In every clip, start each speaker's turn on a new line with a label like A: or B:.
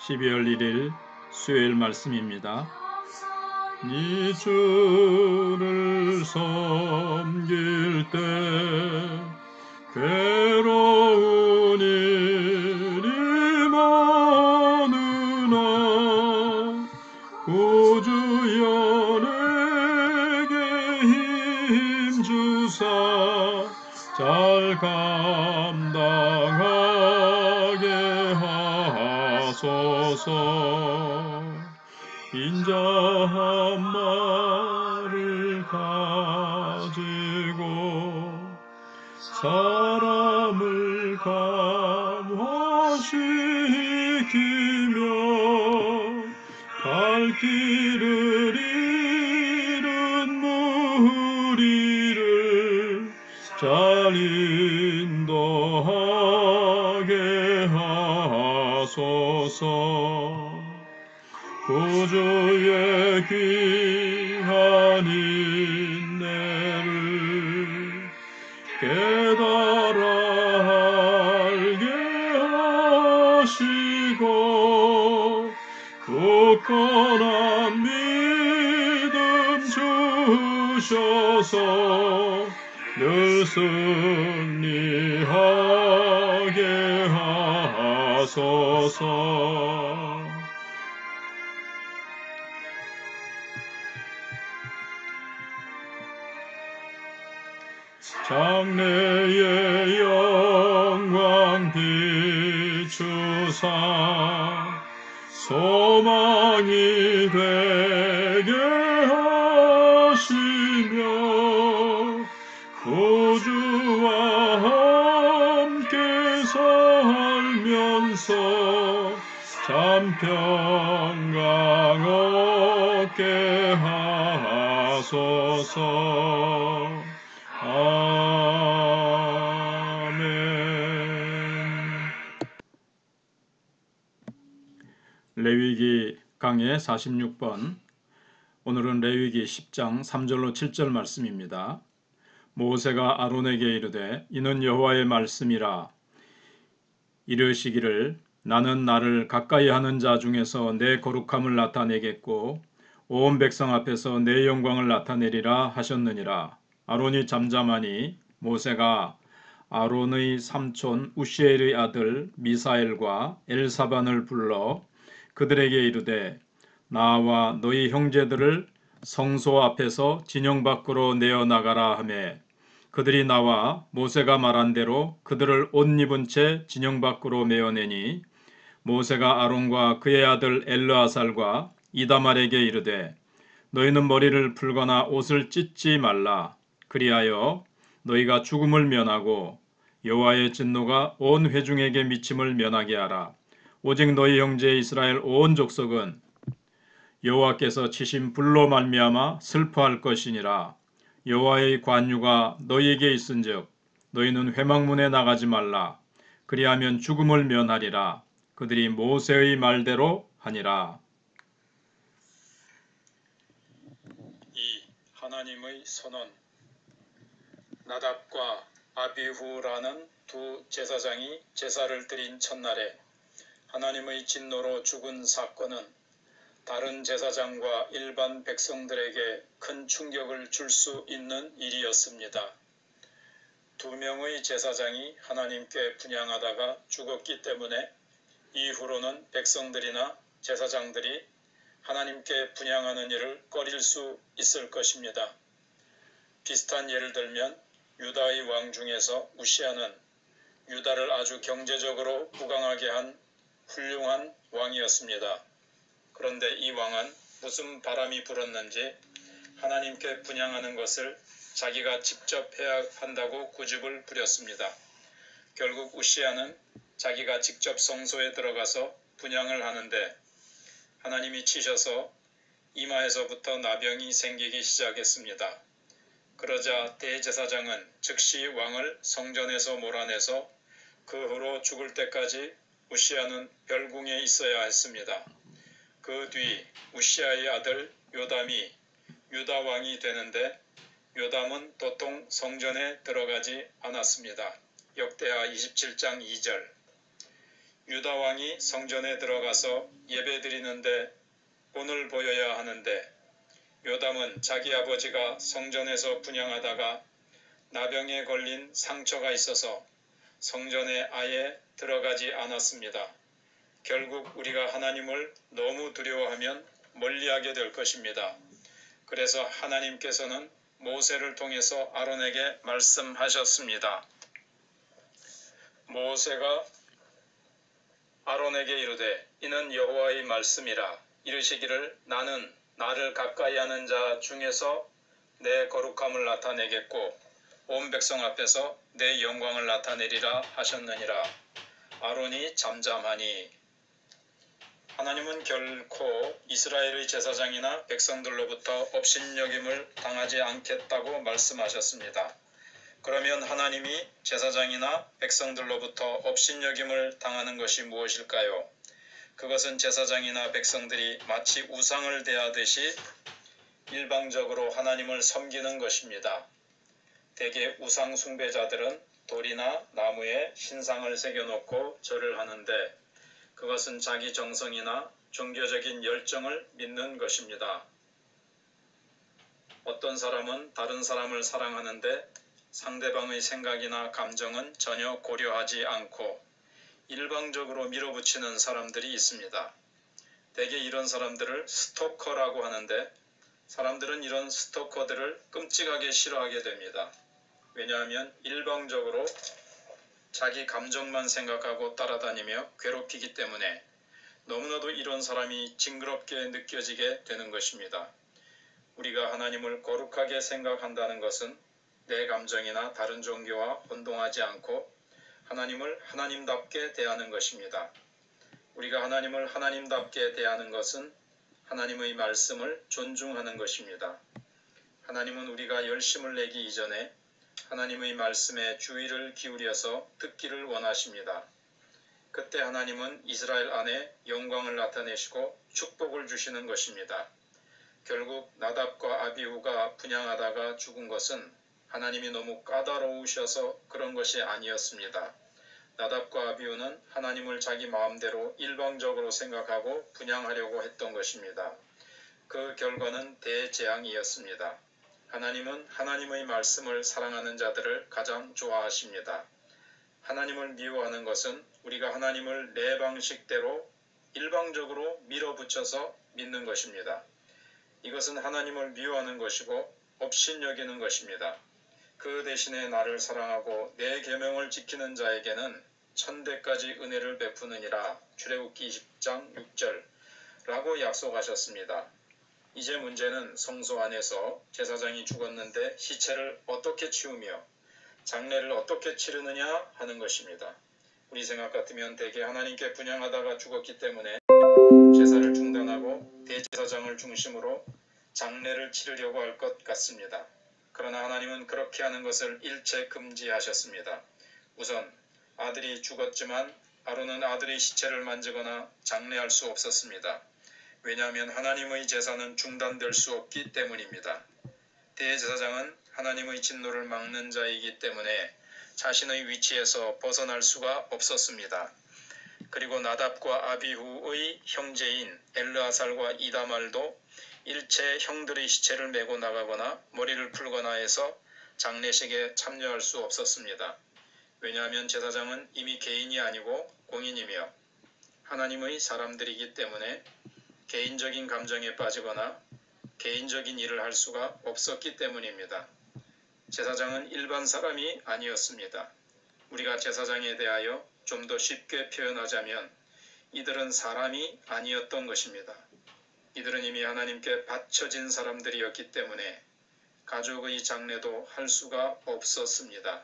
A: 12월 1일 수요일 말씀입니다. 네 주를 섬길 때 괴로운 일이 많으나 구주여 내게 힘주사 잘 감당하게 하소서. 인자 한 마리를 가지고 사람을 감화시키며 갈 길을 잃은 무리를 잘 인도하게 하소서. 구주의 귀한 인내를 깨달아 알게 하시고 굳건한 믿음 주셔서 늘 승리하게 하소서. 장래의 영광 비추사 소망이 되게 하시며 구주와 함께 살면서 참 평강 얻게 하소서. 아멘. 레위기 강해 46번. 오늘은 레위기 10장 3절로 7절 말씀입니다. 모세가 아론에게 이르되 이는 여호와의 말씀이라. 이르시기를 나는 나를 가까이 하는 자 중에서 내 거룩함을 나타내겠고 온 백성 앞에서 내 영광을 나타내리라 하셨느니라. 아론이 잠잠하니 모세가 아론의 삼촌 우시엘의 아들 미사엘과 엘사반을 불러 그들에게 이르되 나와 너희 형제들을 성소 앞에서 진영 밖으로 내어 나가라 하매 그들이 나와 모세가 말한 대로 그들을 옷 입은 채 진영 밖으로 메어내니 모세가 아론과 그의 아들 엘르아살과 이다말에게 이르되 너희는 머리를 풀거나 옷을 찢지 말라. 그리하여 너희가 죽음을 면하고 여호와의 진노가 온 회중에게 미침을 면하게 하라. 오직 너희 형제 이스라엘 온 족속은 여호와께서 치신 불로 말미암아 슬퍼할 것이니라. 여호와의 관유가 너희에게 있은즉 너희는 회막문에 나가지 말라. 그리하면 죽음을 면하리라. 그들이 모세의 말대로 하니라. 하나님의 선언. 나답과 아비후라는 두 제사장이 제사를 드린 첫날에 하나님의 진노로 죽은 사건은 다른 제사장과 일반 백성들에게 큰 충격을 줄 수 있는 일이었습니다. 두 명의 제사장이 하나님께 분향하다가 죽었기 때문에 이후로는 백성들이나 제사장들이 하나님께 분향하는 일을 꺼릴 수 있을 것입니다. 비슷한 예를 들면 유다의 왕 중에서 우시아는 유다를 아주 경제적으로 부강하게 한 훌륭한 왕이었습니다. 그런데 이 왕은 무슨 바람이 불었는지 하나님께 분향하는 것을 자기가 직접 해야 한다고 고집을 부렸습니다. 결국 우시아는 자기가 직접 성소에 들어가서 분향을 하는데 하나님이 치셔서 이마에서부터 나병이 생기기 시작했습니다. 그러자 대제사장은 즉시 왕을 성전에서 몰아내서 그 후로 죽을 때까지 우시아는 별궁에 있어야 했습니다. 그 뒤 우시아의 아들 요담이 유다 왕이 되는데 요담은 도통 성전에 들어가지 않았습니다. 역대하 27장 2절. 유다 왕이 성전에 들어가서 예배드리는데 본을 보여야 하는데 요담은 자기 아버지가 성전에서 분향하다가 나병에 걸린 상처가 있어서 성전에 아예 들어가지 않았습니다. 결국 우리가 하나님을 너무 두려워하면 멀리하게 될 것입니다. 그래서 하나님께서는 모세를 통해서 아론에게 말씀하셨습니다. 모세가 아론에게 이르되 이는 여호와의 말씀이라 이르시기를 나는 나를 가까이 하는 자 중에서 내 거룩함을 나타내겠고 온 백성 앞에서 내 영광을 나타내리라 하셨느니라. 아론이 잠잠하니 하나님은 결코 이스라엘의 제사장이나 백성들로부터 업신여김을 당하지 않겠다고 말씀하셨습니다. 그러면 하나님이 제사장이나 백성들로부터 업신여김을 당하는 것이 무엇일까요? 그것은 제사장이나 백성들이 마치 우상을 대하듯이 일방적으로 하나님을 섬기는 것입니다. 대개 우상 숭배자들은 돌이나 나무에 신상을 새겨놓고 절을 하는데 그것은 자기 정성이나 종교적인 열정을 믿는 것입니다. 어떤 사람은 다른 사람을 사랑하는데 상대방의 생각이나 감정은 전혀 고려하지 않고 일방적으로 밀어붙이는 사람들이 있습니다. 대개 이런 사람들을 스토커라고 하는데 사람들은 이런 스토커들을 끔찍하게 싫어하게 됩니다. 왜냐하면 일방적으로 자기 감정만 생각하고 따라다니며 괴롭히기 때문에 너무나도 이런 사람이 징그럽게 느껴지게 되는 것입니다. 우리가 하나님을 거룩하게 생각한다는 것은 내 감정이나 다른 종교와 혼동하지 않고 하나님을 하나님답게 대하는 것입니다. 우리가 하나님을 하나님답게 대하는 것은 하나님의 말씀을 존중하는 것입니다. 하나님은 우리가 열심을 내기 이전에 하나님의 말씀에 주의를 기울여서 듣기를 원하십니다. 그때 하나님은 이스라엘 안에 영광을 나타내시고 축복을 주시는 것입니다. 결국 나답과 아비후가 분향하다가 죽은 것은 하나님이 너무 까다로우셔서 그런 것이 아니었습니다. 나답과 아비후는 하나님을 자기 마음대로 일방적으로 생각하고 분향하려고 했던 것입니다. 그 결과는 대재앙이었습니다. 하나님은 하나님의 말씀을 사랑하는 자들을 가장 좋아하십니다. 하나님을 미워하는 것은 우리가 하나님을 내 방식대로 일방적으로 밀어붙여서 믿는 것입니다. 이것은 하나님을 미워하는 것이고 업신여기는 것입니다. 그 대신에 나를 사랑하고 내 계명을 지키는 자에게는 천대까지 은혜를 베푸느니라. 출애굽기 20장 6절 라고 약속하셨습니다. 이제 문제는 성소 안에서 제사장이 죽었는데 시체를 어떻게 치우며 장례를 어떻게 치르느냐 하는 것입니다. 우리 생각 같으면 대개 하나님께 분향하다가 죽었기 때문에 제사를 중단하고 대제사장을 중심으로 장례를 치르려고 할 것 같습니다. 그러나 하나님은 그렇게 하는 것을 일체 금지하셨습니다. 우선 아들이 죽었지만 아론은 아들의 시체를 만지거나 장례할 수 없었습니다. 왜냐하면 하나님의 제사는 중단될 수 없기 때문입니다. 대제사장은 하나님의 진노를 막는 자이기 때문에 자신의 위치에서 벗어날 수가 없었습니다. 그리고 나답과 아비후의 형제인 엘르아살과 이다말도 일체 형들의 시체를 메고 나가거나 머리를 풀거나 해서 장례식에 참여할 수 없었습니다. 왜냐하면 제사장은 이미 개인이 아니고 공인이며 하나님의 사람들이기 때문에 개인적인 감정에 빠지거나 개인적인 일을 할 수가 없었기 때문입니다. 제사장은 일반 사람이 아니었습니다. 우리가 제사장에 대하여 좀 더 쉽게 표현하자면 이들은 사람이 아니었던 것입니다. 이들은 이미 하나님께 바쳐진 사람들이었기 때문에 가족의 장례도 할 수가 없었습니다.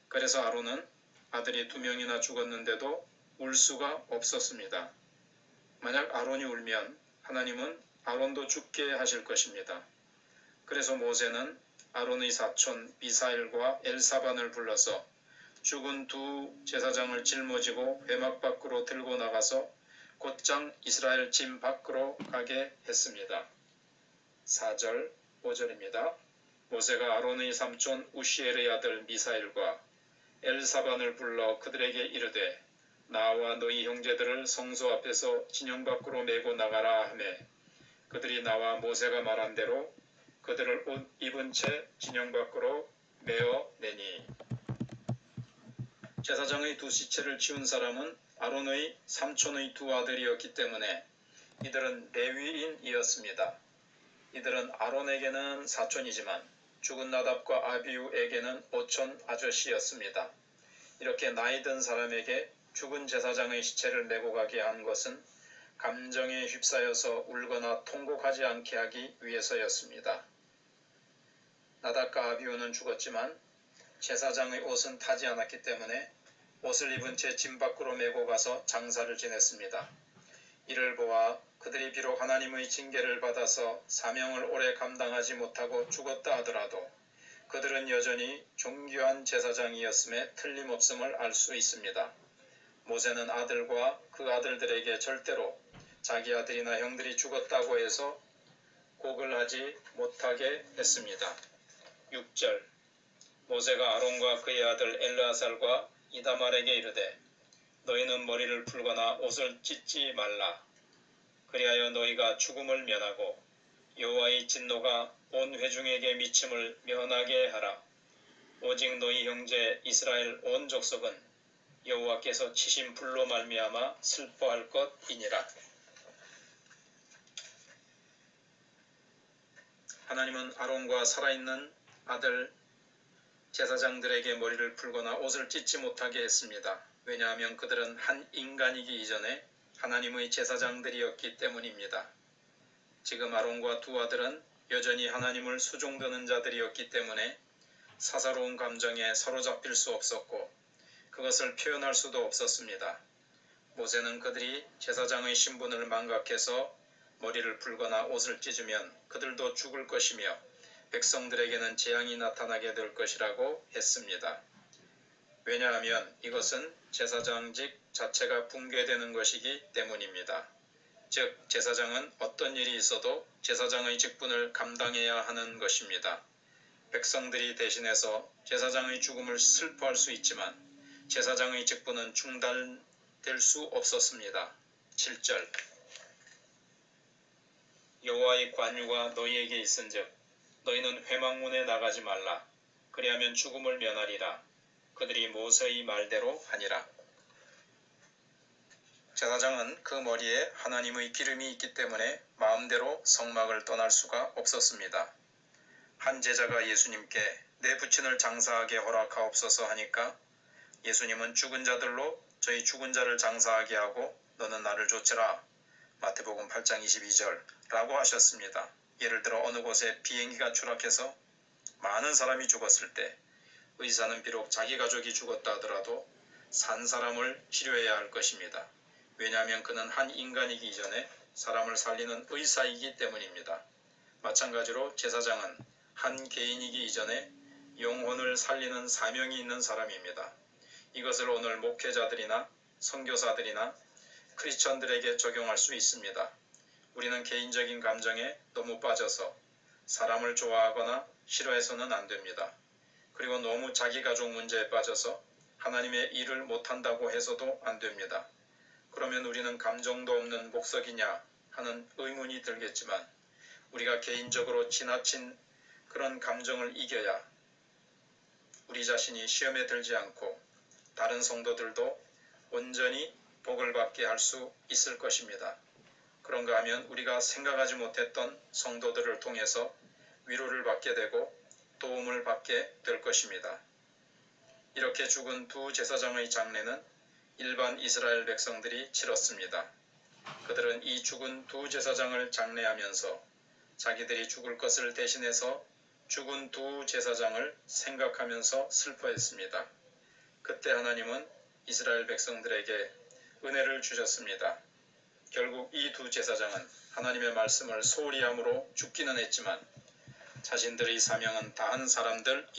A: 그래서 아론은 아들이 2명이나 죽었는데도 울 수가 없었습니다. 만약 아론이 울면 하나님은 아론도 죽게 하실 것입니다. 그래서 모세는 아론의 사촌 미사엘과 엘사반을 불러서 죽은 두 제사장을 짊어지고 회막 밖으로 들고 나가서 곧장 이스라엘 진 밖으로 가게 했습니다. 4절 5절입니다. 모세가 아론의 삼촌 우시엘의 아들 미사엘과 엘사반을 불러 그들에게 이르되 나와 너희 형제들을 성소 앞에서 진영 밖으로 메고 나가라 하매 그들이 나와 모세가 말한 대로 그들을 옷 입은 채 진영 밖으로 메어 내니 제사장의 두 시체를 치운 사람은 아론의 삼촌의 두 아들이었기 때문에 이들은 레위인이었습니다. 이들은 아론에게는 사촌이지만 죽은 나답과 아비후에게는 오촌 아저씨였습니다. 이렇게 나이 든 사람에게 죽은 제사장의 시체를 메고 가게 한 것은 감정에 휩싸여서 울거나 통곡하지 않게 하기 위해서였습니다. 나답과 아비후는 죽었지만 제사장의 옷은 타지 않았기 때문에 옷을 입은 채 진 밖으로 메고 가서 장사를 지냈습니다. 이를 보아 그들이 비록 하나님의 징계를 받아서 사명을 오래 감당하지 못하고 죽었다 하더라도 그들은 여전히 존귀한 제사장이었음에 틀림없음을 알 수 있습니다. 모세는 아들과 그 아들들에게 절대로 자기 아들이나 형들이 죽었다고 해서 곡을 하지 못하게 했습니다. 6절 모세가 아론과 그의 아들 엘르아살과 이다말에게 이르되 너희는 머리를 풀거나 옷을 찢지 말라. 그리하여 너희가 죽음을 면하고 여호와의 진노가 온 회중에게 미침을 면하게 하라. 오직 너희 형제 이스라엘 온 족속은 여호와께서 치신 불로 말미암아 슬퍼할 것이니라. 하나님은 아론과 살아있는 아들 제사장들에게 머리를 풀거나 옷을 찢지 못하게 했습니다. 왜냐하면 그들은 한 인간이기 이전에 하나님의 제사장들이었기 때문입니다. 지금 아론과 두 아들은 여전히 하나님을 수종드는 자들이었기 때문에 사사로운 감정에 사로잡힐 수 없었고 그것을 표현할 수도 없었습니다. 모세는 그들이 제사장의 신분을 망각해서 머리를 풀거나 옷을 찢으면 그들도 죽을 것이며 백성들에게는 재앙이 나타나게 될 것이라고 했습니다. 왜냐하면 이것은 제사장직 자체가 붕괴되는 것이기 때문입니다. 즉 제사장은 어떤 일이 있어도 제사장의 직분을 감당해야 하는 것입니다. 백성들이 대신해서 제사장의 죽음을 슬퍼할 수 있지만 제사장의 직분은 중단될 수 없었습니다. 7절 여호와의 관유가 너희에게 있은즉 너희는 회막문에 나가지 말라. 그리하면 죽음을 면하리라. 그들이 모세의 말대로 하니라. 제사장은 그 머리에 하나님의 기름이 있기 때문에 마음대로 성막을 떠날 수가 없었습니다. 한 제자가 예수님께 내 부친을 장사하게 허락하옵소서 하니까 예수님은 죽은 자들로 저희 죽은 자를 장사하게 하고 너는 나를 좇으라. 마태복음 8장 22절 라고 하셨습니다. 예를 들어 어느 곳에 비행기가 추락해서 많은 사람이 죽었을 때 의사는 비록 자기 가족이 죽었다 하더라도 산 사람을 치료해야 할 것입니다. 왜냐하면 그는 한 인간이기 이전에 사람을 살리는 의사이기 때문입니다. 마찬가지로 제사장은 한 개인이기 이전에 영혼을 살리는 사명이 있는 사람입니다. 이것을 오늘 목회자들이나 선교사들이나 크리스천들에게 적용할 수 있습니다. 우리는 개인적인 감정에 너무 빠져서 사람을 좋아하거나 싫어해서는 안 됩니다. 그리고 너무 자기 가족 문제에 빠져서 하나님의 일을 못한다고 해서도 안 됩니다. 그러면 우리는 감정도 없는 목석이냐 하는 의문이 들겠지만 우리가 개인적으로 지나친 그런 감정을 이겨야 우리 자신이 시험에 들지 않고 다른 성도들도 온전히 복을 받게 할 수 있을 것입니다. 그런가 하면 우리가 생각하지 못했던 성도들을 통해서 위로를 받게 되고 도움을 받게 될 것입니다. 이렇게 죽은 두 제사장의 장례는 일반 이스라엘 백성들이 치렀습니다. 그들은 이 죽은 두 제사장을 장례하면서 자기들이 죽을 것을 대신해서 죽은 두 제사장을 생각하면서 슬퍼했습니다. 그때 하나님은 이스라엘 백성들에게 은혜를 주셨습니다. 결국 이 두 제사장은 하나님의 말씀을 소홀히 함으로 죽기는 했지만 자신들의 사명은 다한 사람들이었습니다.